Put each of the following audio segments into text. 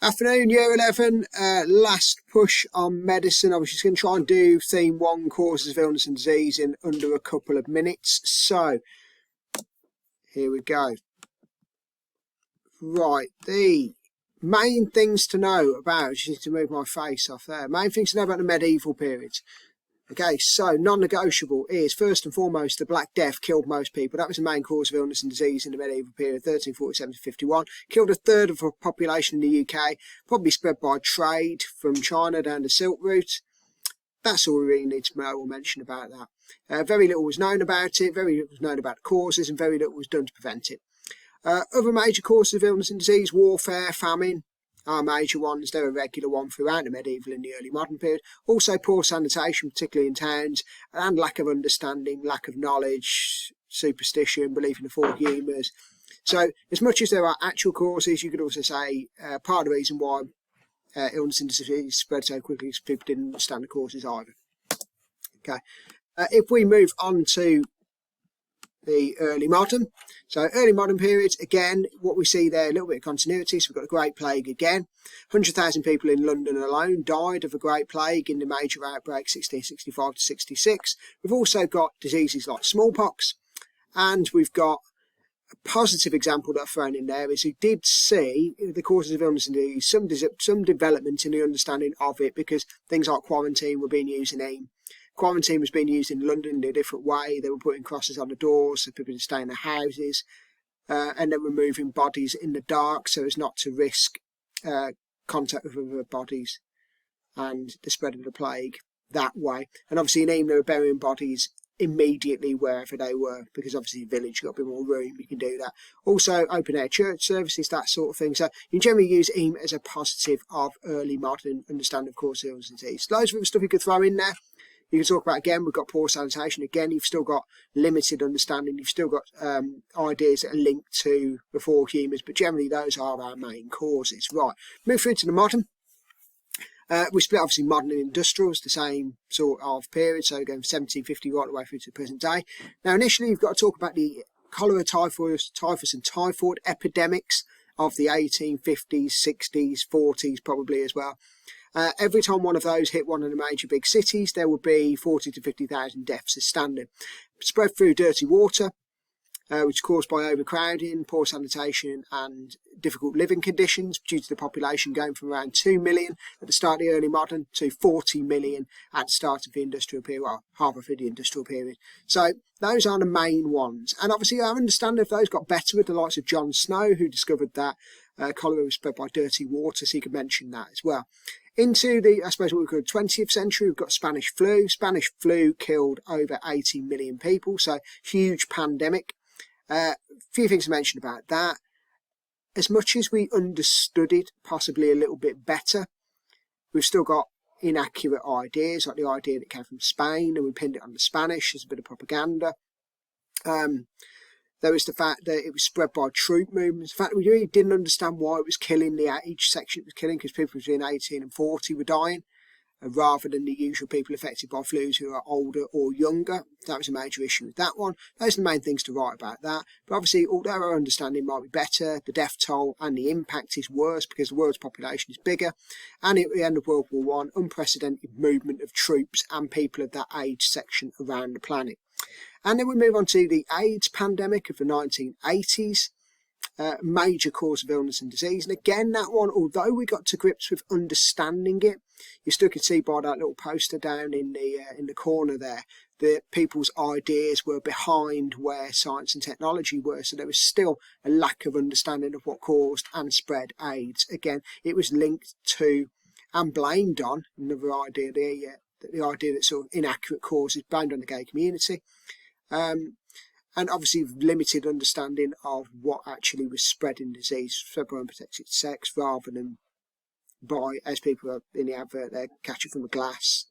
Afternoon, year 11, last push on medicine. I was just going to try and do theme 1, causes of illness and disease, in under a couple of minutes. So, here we go. Right, the main things to know about, just need to move my face off there. Main things to know about the medieval periods. Okay, so non-negotiable is, first and foremost, the Black Death killed most people. That was the main cause of illness and disease in the medieval period, 1347 to 51. Killed a third of the population in the UK, probably spread by trade from China down the Silk Route. That's all we really need to know or mention about that. Very little was known about it, very little was known about the causes, and very little was done to prevent it. Other major causes of illness and disease, warfare, famine, are major ones. They're a regular one throughout the medieval and the early modern period. Also poor sanitation, particularly in towns, and lack of understanding, lack of knowledge, superstition, belief in the four humours. So as much as there are actual causes, you could also say part of the reason why illness and disease spread so quickly is people didn't understand the causes either. Okay, if we move on to the early modern. So early modern periods, again, what we see there, a little bit of continuity. So we've got the Great Plague again. 100,000 people in London alone died of a Great Plague in the major outbreak 1665 to 66. We've also got diseases like smallpox, and we've got a positive example that I've thrown in there is we did see the causes of illness and disease, some development in the understanding of it, because things like quarantine were being used in AIM. Quarantine was being used in London in a different way. They were putting crosses on the doors so people could stay in their houses, and then removing bodies in the dark so as not to risk contact with other bodies and the spread of the plague that way. And obviously in AIM they were burying bodies immediately wherever they were, because obviously the village got a bit more room, you can do that. Also open air church services, that sort of thing. So you generally use AIM as a positive of early modern understanding of cause of illness and disease. Loads of other stuff you could throw in there. You can talk about, again, we've got poor sanitation. Again, you've still got limited understanding. You've still got ideas that are linked to the four humours, but generally those are our main causes. Right, move through to the modern. We split obviously modern and industrial, it's the same sort of period, so going from 1750 right the way through to the present day. Now, initially, you've got to talk about the cholera, typhus and typhoid epidemics of the 1850s, 60s, 40s probably as well. Every time one of those hit one of the major big cities, there would be 40 to 50,000 deaths as standard. Spread through dirty water, which is caused by overcrowding, poor sanitation and difficult living conditions due to the population going from around 2 million at the start of the early modern to 40 million at the start of the industrial period, well, half of the industrial period. So those are the main ones. And obviously our understanding of those got better with the likes of John Snow, who discovered that cholera was spread by dirty water, so you could mention that as well. Into the, I suppose, what we call 20th century, we've got Spanish flu. Spanish flu killed over 80 million people, so huge pandemic. A few things to mention about that. As much as we understood it possibly a little bit better, we've still got inaccurate ideas, like the idea that it came from Spain and we pinned it on the Spanish as a bit of propaganda. There was the fact that it was spread by troop movements. The fact that we really didn't understand why it was killing the age section it was killing, because people between 18 and 40 were dying, rather than the usual people affected by flus who are older or younger. That was a major issue with that one. Those are the main things to write about that. But obviously, although our understanding might be better, the death toll and the impact is worse because the world's population is bigger. And at the end of World War I, unprecedented movement of troops and people of that age section around the planet. And then we move on to the AIDS pandemic of the 1980s. Major cause of illness and disease. And again, that one, although we got to grips with understanding it, you still can see by that little poster down in the corner there that people's ideas were behind where science and technology were. So there was still a lack of understanding of what caused and spread AIDS. Again, it was linked to and blamed on another idea, the idea that sort of inaccurate causes blamed on the gay community. And obviously limited understanding of what actually was spreading disease, spread by unprotected sex, rather than by, as people are in the advert there, catch it from a glass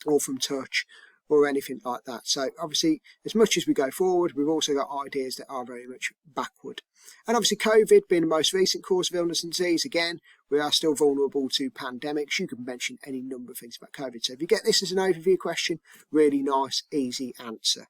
or from touch or anything like that. So obviously, as much as we go forward, we've also got ideas that are very much backward. And obviously COVID being the most recent cause of illness and disease, again, we are still vulnerable to pandemics. You can mention any number of things about COVID. So if you get this as an overview question, really nice, easy answer.